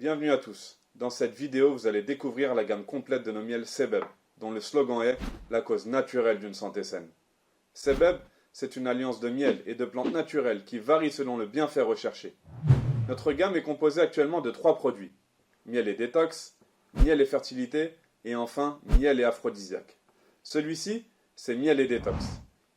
Bienvenue à tous. Dans cette vidéo, vous allez découvrir la gamme complète de nos miels Sebeb, dont le slogan est « La cause naturelle d'une santé saine ». Sebeb, c'est une alliance de miel et de plantes naturelles qui varie selon le bienfait recherché. Notre gamme est composée actuellement de 3 produits. Miel et détox, miel et fertilité, et enfin miel et aphrodisiaque. Celui-ci, c'est miel et détox.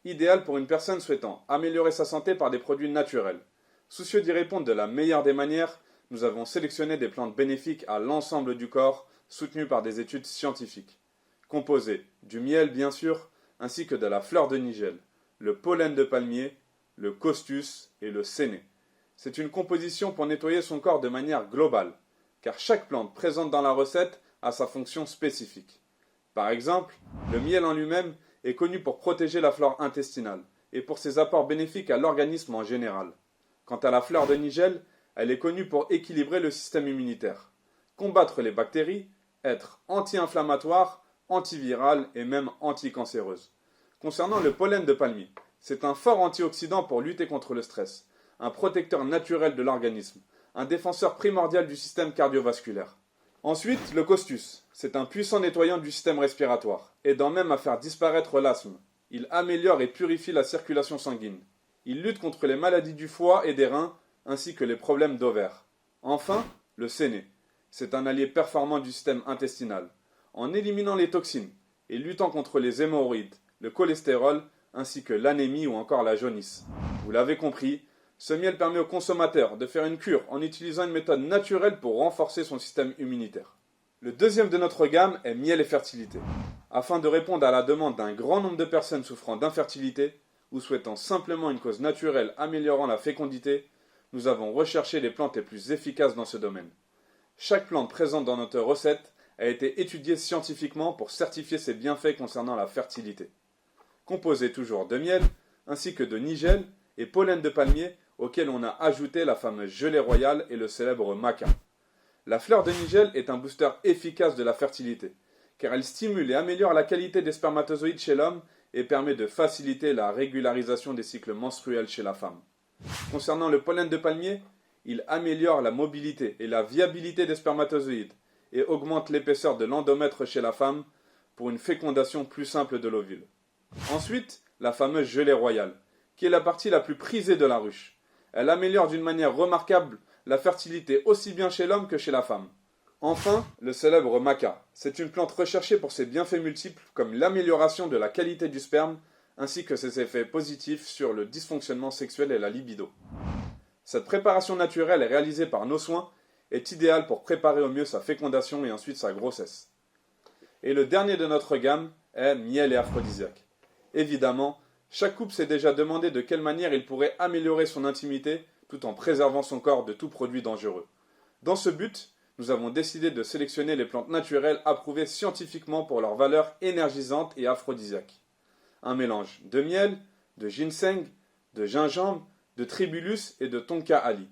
Idéal pour une personne souhaitant améliorer sa santé par des produits naturels. Soucieux d'y répondre de la meilleure des manières, nous avons sélectionné des plantes bénéfiques à l'ensemble du corps, soutenues par des études scientifiques. Composées du miel bien sûr, ainsi que de la fleur de nigel, le pollen de palmier, le costus et le séné. C'est une composition pour nettoyer son corps de manière globale, car chaque plante présente dans la recette a sa fonction spécifique. Par exemple, le miel en lui-même est connu pour protéger la flore intestinale et pour ses apports bénéfiques à l'organisme en général. Quant à la fleur de nigel, elle est connue pour équilibrer le système immunitaire, combattre les bactéries, être anti-inflammatoire, antivirale et même anticancéreuse. Concernant le pollen de palmier, c'est un fort antioxydant pour lutter contre le stress, un protecteur naturel de l'organisme, un défenseur primordial du système cardiovasculaire. Ensuite, le costus, c'est un puissant nettoyant du système respiratoire, aidant même à faire disparaître l'asthme. Il améliore et purifie la circulation sanguine. Il lutte contre les maladies du foie et des reins, ainsi que les problèmes d'ovaires. Enfin, le séné. C'est un allié performant du système intestinal. En éliminant les toxines et luttant contre les hémorroïdes, le cholestérol, ainsi que l'anémie ou encore la jaunisse. Vous l'avez compris, ce miel permet au consommateur de faire une cure en utilisant une méthode naturelle pour renforcer son système immunitaire. Le deuxième de notre gamme est miel et fertilité. Afin de répondre à la demande d'un grand nombre de personnes souffrant d'infertilité ou souhaitant simplement une cause naturelle améliorant la fécondité, nous avons recherché les plantes les plus efficaces dans ce domaine. Chaque plante présente dans notre recette a été étudiée scientifiquement pour certifier ses bienfaits concernant la fertilité. Composée toujours de miel, ainsi que de nigel et pollen de palmier, auquel on a ajouté la fameuse gelée royale et le célèbre maca. La fleur de nigel est un booster efficace de la fertilité, car elle stimule et améliore la qualité des spermatozoïdes chez l'homme et permet de faciliter la régularisation des cycles menstruels chez la femme. Concernant le pollen de palmier, il améliore la mobilité et la viabilité des spermatozoïdes et augmente l'épaisseur de l'endomètre chez la femme pour une fécondation plus simple de l'ovule. Ensuite, la fameuse gelée royale, qui est la partie la plus prisée de la ruche. Elle améliore d'une manière remarquable la fertilité aussi bien chez l'homme que chez la femme. Enfin, le célèbre maca. C'est une plante recherchée pour ses bienfaits multiples comme l'amélioration de la qualité du sperme ainsi que ses effets positifs sur le dysfonctionnement sexuel et la libido. Cette préparation naturelle et réalisée par nos soins est idéale pour préparer au mieux sa fécondation et ensuite sa grossesse. Et le dernier de notre gamme est miel et aphrodisiaque. Évidemment, chaque couple s'est déjà demandé de quelle manière il pourrait améliorer son intimité tout en préservant son corps de tout produit dangereux. Dans ce but, nous avons décidé de sélectionner les plantes naturelles approuvées scientifiquement pour leur valeur énergisante et aphrodisiaque. Un mélange de miel, de ginseng, de gingembre, de tribulus et de tonka ali.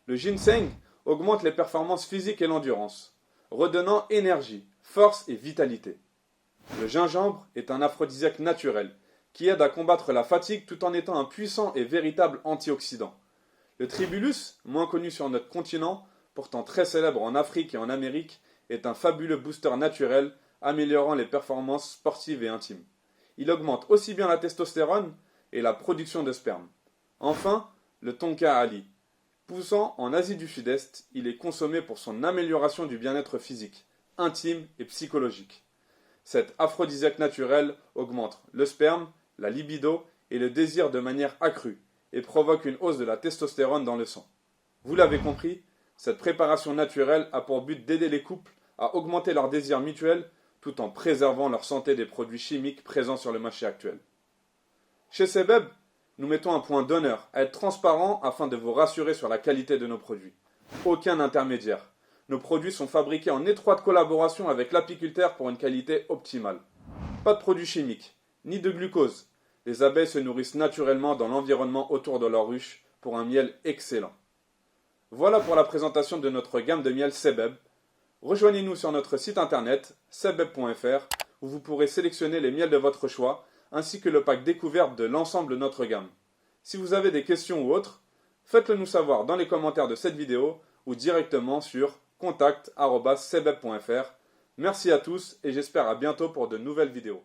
Le ginseng augmente les performances physiques et l'endurance, redonnant énergie, force et vitalité. Le gingembre est un aphrodisiaque naturel qui aide à combattre la fatigue tout en étant un puissant et véritable antioxydant. Le tribulus, moins connu sur notre continent, pourtant très célèbre en Afrique et en Amérique, est un fabuleux booster naturel améliorant les performances sportives et intimes. Il augmente aussi bien la testostérone et la production de sperme. Enfin, le tonka ali. Poussant en Asie du Sud-Est, il est consommé pour son amélioration du bien-être physique, intime et psychologique. Cet aphrodisiaque naturel augmente le sperme, la libido et le désir de manière accrue et provoque une hausse de la testostérone dans le sang. Vous l'avez compris, cette préparation naturelle a pour but d'aider les couples à augmenter leur désir mutuel tout en préservant leur santé des produits chimiques présents sur le marché actuel. Chez Sebeb, nous mettons un point d'honneur à être transparent afin de vous rassurer sur la qualité de nos produits. Aucun intermédiaire. Nos produits sont fabriqués en étroite collaboration avec l'apiculteur pour une qualité optimale. Pas de produits chimiques, ni de glucose. Les abeilles se nourrissent naturellement dans l'environnement autour de leur ruche pour un miel excellent. Voilà pour la présentation de notre gamme de miel Sebeb. Rejoignez-nous sur notre site internet sebeb.fr où vous pourrez sélectionner les miels de votre choix ainsi que le pack découverte de l'ensemble de notre gamme. Si vous avez des questions ou autres, faites-le nous savoir dans les commentaires de cette vidéo ou directement sur contact@sebeb.fr. Merci à tous et j'espère à bientôt pour de nouvelles vidéos.